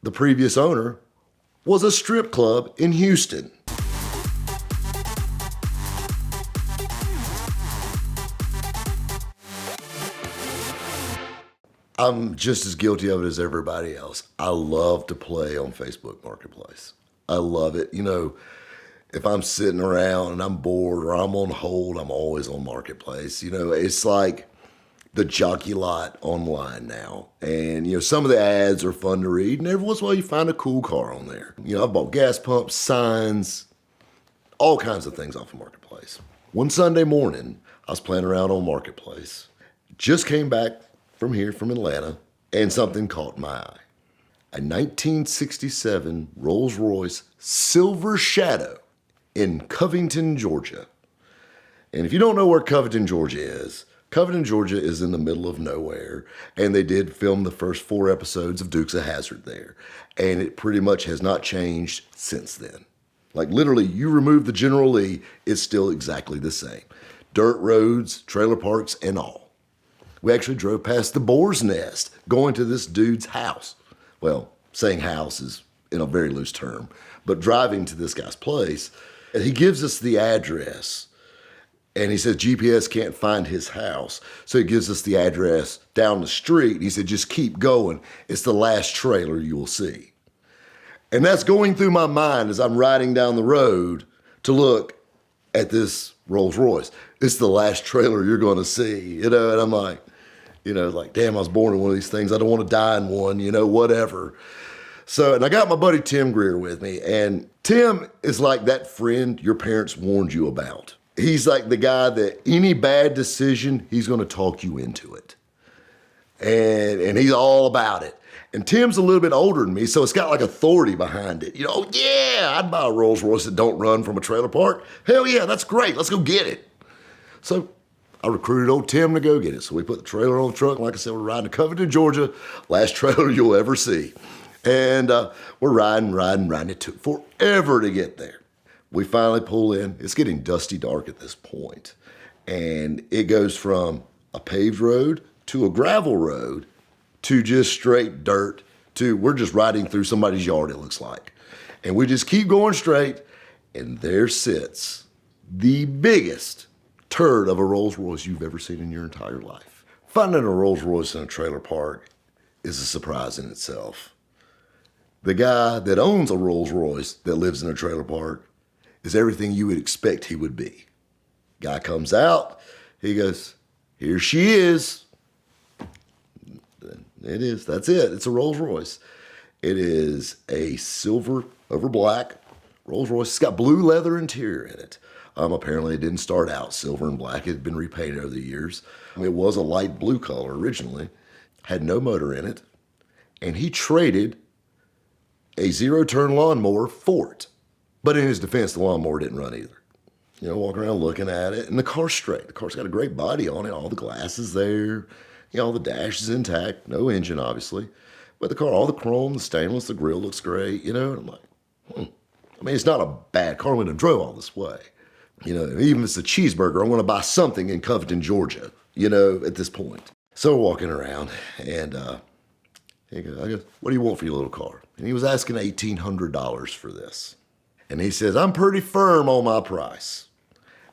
The previous owner was a strip club in Houston. I'm just as guilty of it as everybody else. I love to play on Facebook Marketplace. I love it. You know, if I'm sitting around and I'm bored or I'm on hold, I'm always on Marketplace. You know, it's like the jockey lot online now. And, you know, some of the ads are fun to read, and every once in a while you find a cool car on there. You know, I've bought gas pumps, signs, all kinds of things off of Marketplace. One Sunday morning, I was playing around on Marketplace. Just came back from Atlanta, and something caught my eye. A 1967 Rolls Royce Silver Shadow in Covington, Georgia. And if you don't know where Covington, Georgia is in the middle of nowhere, and they did film the first 4 episodes of Dukes of Hazzard there. And it pretty much has not changed since then. Like literally, you remove the General Lee, it's still exactly the same. Dirt roads, trailer parks, and all. We actually drove past the Boar's Nest going to this dude's house. Well, saying house is in a very loose term, but driving to this guy's place, and he gives us the address. And he said GPS can't find his house. So he gives us the address down the street. He said, just keep going. It's the last trailer you will see. And that's going through my mind as I'm riding down the road to look at this Rolls Royce. It's the last trailer you're going to see, you know? And I'm like, you know, like, damn, I was born in one of these things. I don't want to die in one, you know, whatever. So, and I got my buddy Tim Greer with me. And Tim is like that friend your parents warned you about. He's like the guy that any bad decision, he's going to talk you into it. And he's all about it. And Tim's a little bit older than me, so it's got like authority behind it. You know, yeah, I'd buy a Rolls Royce that don't run from a trailer park. Hell yeah, that's great. Let's go get it. So I recruited old Tim to go get it. So we put the trailer on the truck. Like I said, we're riding to Covington, Georgia. Last trailer you'll ever see. And we're riding. It took forever to get there. We finally pull in. It's getting dusty dark at this point. And it goes from a paved road to a gravel road to just straight dirt to we're just riding through somebody's yard, it looks like. And we just keep going straight, and there sits the biggest turd of a Rolls Royce you've ever seen in your entire life. Finding a Rolls Royce in a trailer park is a surprise in itself. The guy that owns a Rolls Royce that lives in a trailer park is everything you would expect he would be. Guy comes out, he goes, here she is. It is, that's it. It's a Rolls Royce. It is a silver over black Rolls Royce. It's got blue leather interior in it. Apparently it didn't start out silver and black. It had been repainted over the years. It was a light blue color originally. Had no motor in it. And he traded a zero-turn lawnmower for it. But in his defense, the lawnmower didn't run either. You know, walking around looking at it, and the car's straight. The car's got a great body on it. All the glass is there. You know, all the dash is intact. No engine, obviously. But the car, all the chrome, the stainless, the grill looks great. You know, and I'm like, I mean, it's not a bad car. I wouldn't have drove all this way. You know, even if it's a cheeseburger, I want to buy something in Covington, Georgia, you know, at this point. So we're walking around, and I go, what do you want for your little car? And he was asking $1,800 for this. And he says, I'm pretty firm on my price.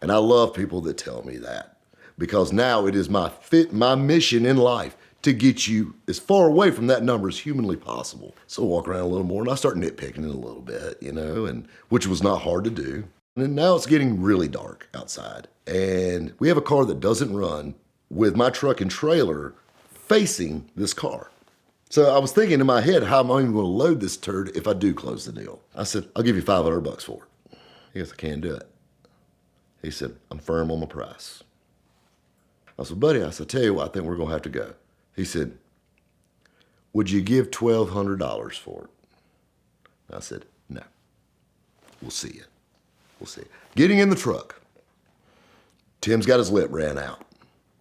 And I love people that tell me that. Because now it is my mission in life to get you as far away from that number as humanly possible. So I walk around a little more and I start nitpicking it a little bit, you know, and which was not hard to do. And now it's getting really dark outside. And we have a car that doesn't run with my truck and trailer facing this car. So I was thinking in my head, how am I even going to load this turd if I do close the deal? I said, I'll give you $500 for it. He goes, I can't do it. He said, I'm firm on my price. I said, buddy, I said, tell you what, I think we're going to have to go. He said, would you give $1,200 for it? I said, no. We'll see you. We'll see. Getting in the truck. Tim's got his lip ran out.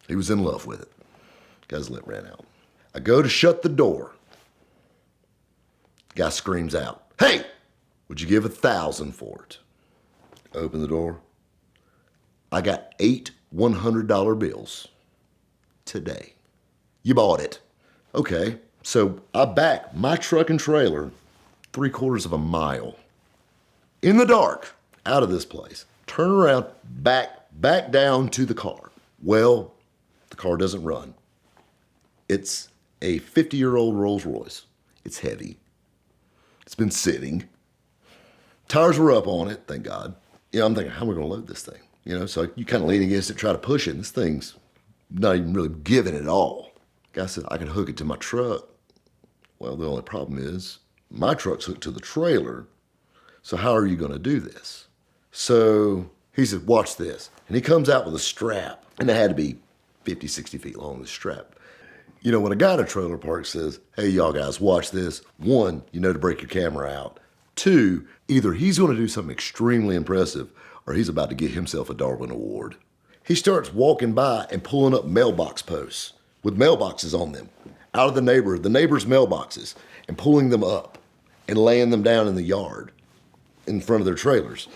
He was in love with it. Got his lip ran out. I go to shut the door. Guy screams out, hey, would you give $1,000 for it? Open the door. I got 8 $100 bills today. You bought it. Okay, So I back my truck and trailer 3/4 of a mile in the dark out of this place, turn around, back down to the car. Well, the car doesn't run. It's a 50-year-old Rolls Royce. It's heavy. It's been sitting. Tires were up on it, thank God. I'm thinking, how am I going to load this thing? So you kind of lean against it, try to push it, and this thing's not even really giving at all. Guy said, I can hook it to my truck. Well, the only problem is my truck's hooked to the trailer, so how are you going to do this? So he said, watch this. And he comes out with a strap, and it had to be 50, 60 feet long, the strap. When a guy at a trailer park says, hey, y'all guys, watch this, one, to break your camera out. Two, either he's going to do something extremely impressive or he's about to get himself a Darwin Award. He starts walking by and pulling up mailbox posts with mailboxes on them out of the neighbor's mailboxes, and pulling them up and laying them down in the yard in front of their trailers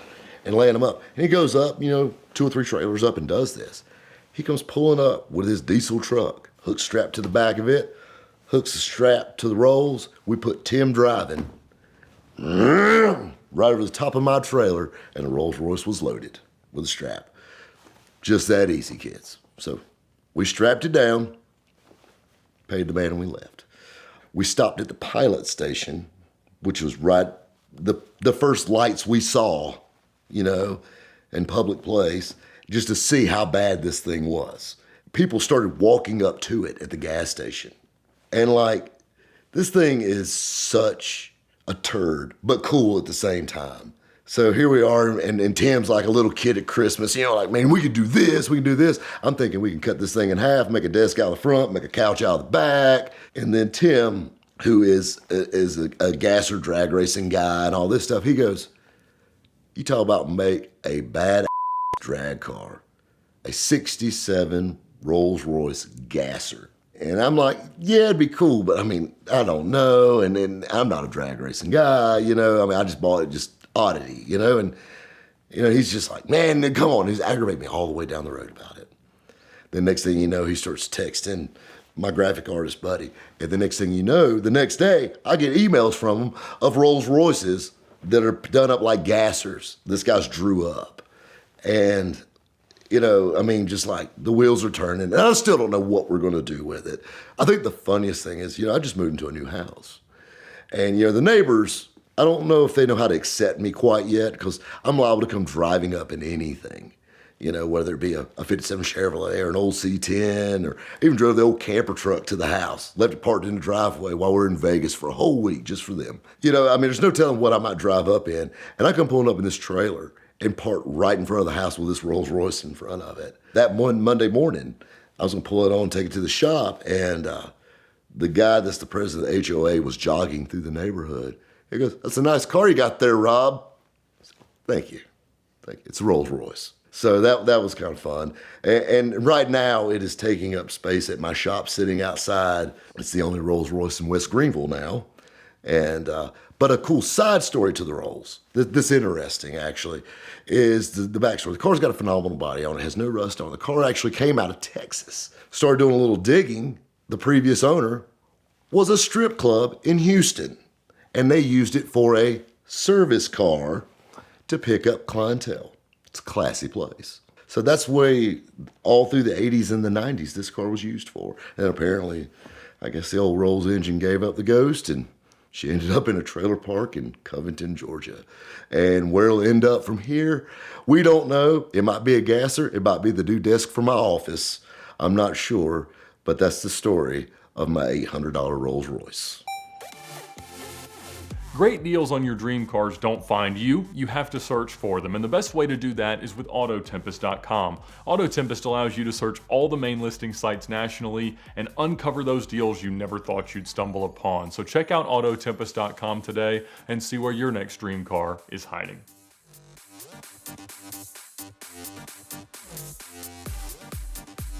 and laying them up. And he goes up, 2 or 3 trailers up and does this. He comes pulling up with his diesel truck, hook strapped to the back of it, hooks the strap to the rolls. We put Tim driving right over the top of my trailer, and the Rolls Royce was loaded with a strap. Just that easy, kids. So we strapped it down, paid the man, and we left. We stopped at the pilot station, which was right the first lights we saw, in public place, just to see how bad this thing was. People started walking up to it at the gas station. And this thing is such a turd, but cool at the same time. So here we are, and Tim's like a little kid at Christmas, man, we could do this, we can do this. I'm thinking we can cut this thing in half, make a desk out of the front, make a couch out of the back. And then Tim, who is a gasser drag racing guy and all this stuff, he goes, you talk about make a bad drag car, a 67 Rolls Royce gasser. And I'm like, yeah, it'd be cool, but I don't know. And then I'm not a drag racing guy, I just bought it just oddity, and he's just like, man, come on. He's aggravating me all the way down the road about it. The next thing you know, he starts texting my graphic artist buddy. And the next thing you know, the next day, I get emails from him of Rolls Royces that are done up like gassers. This guy's drew up. And just like the wheels are turning, and I still don't know what we're going to do with it. I think the funniest thing is, I just moved into a new house. And, the neighbors, I don't know if they know how to accept me quite yet, because I'm liable to come driving up in anything, whether it be a 57 Chevrolet or an old C10, or even drove the old camper truck to the house, left it parked in the driveway while we're in Vegas for a whole week just for them. There's no telling what I might drive up in. And I come pulling up in this trailer and parked right in front of the house with this Rolls Royce in front of it. That one Monday morning, I was going to pull it on, take it to the shop, and the guy that's the president of the HOA was jogging through the neighborhood. He goes, that's a nice car you got there, Rob. Said, Thank you. It's a Rolls Royce. So that was kind of fun. And right now, it is taking up space at my shop sitting outside. It's the only Rolls Royce in West Greenville now. And but a cool side story to the Rolls, this interesting actually, is the backstory. The car's got a phenomenal body on it, has no rust on it. The car actually came out of Texas. Started doing a little digging. The previous owner was a strip club in Houston, and they used it for a service car to pick up clientele. It's a classy place. So that's way all through the 80s and the 90s this car was used for. And apparently, I guess the old Rolls engine gave up the ghost, and she ended up in a trailer park in Covington, Georgia. And where it'll end up from here, we don't know. It might be a gasser. It might be the new desk for my office. I'm not sure. But that's the story of my $800 Rolls Royce. Great deals on your dream cars don't find you. You have to search for them. And the best way to do that is with Autotempest.com. Autotempest allows you to search all the main listing sites nationally and uncover those deals you never thought you'd stumble upon. So check out Autotempest.com today and see where your next dream car is hiding.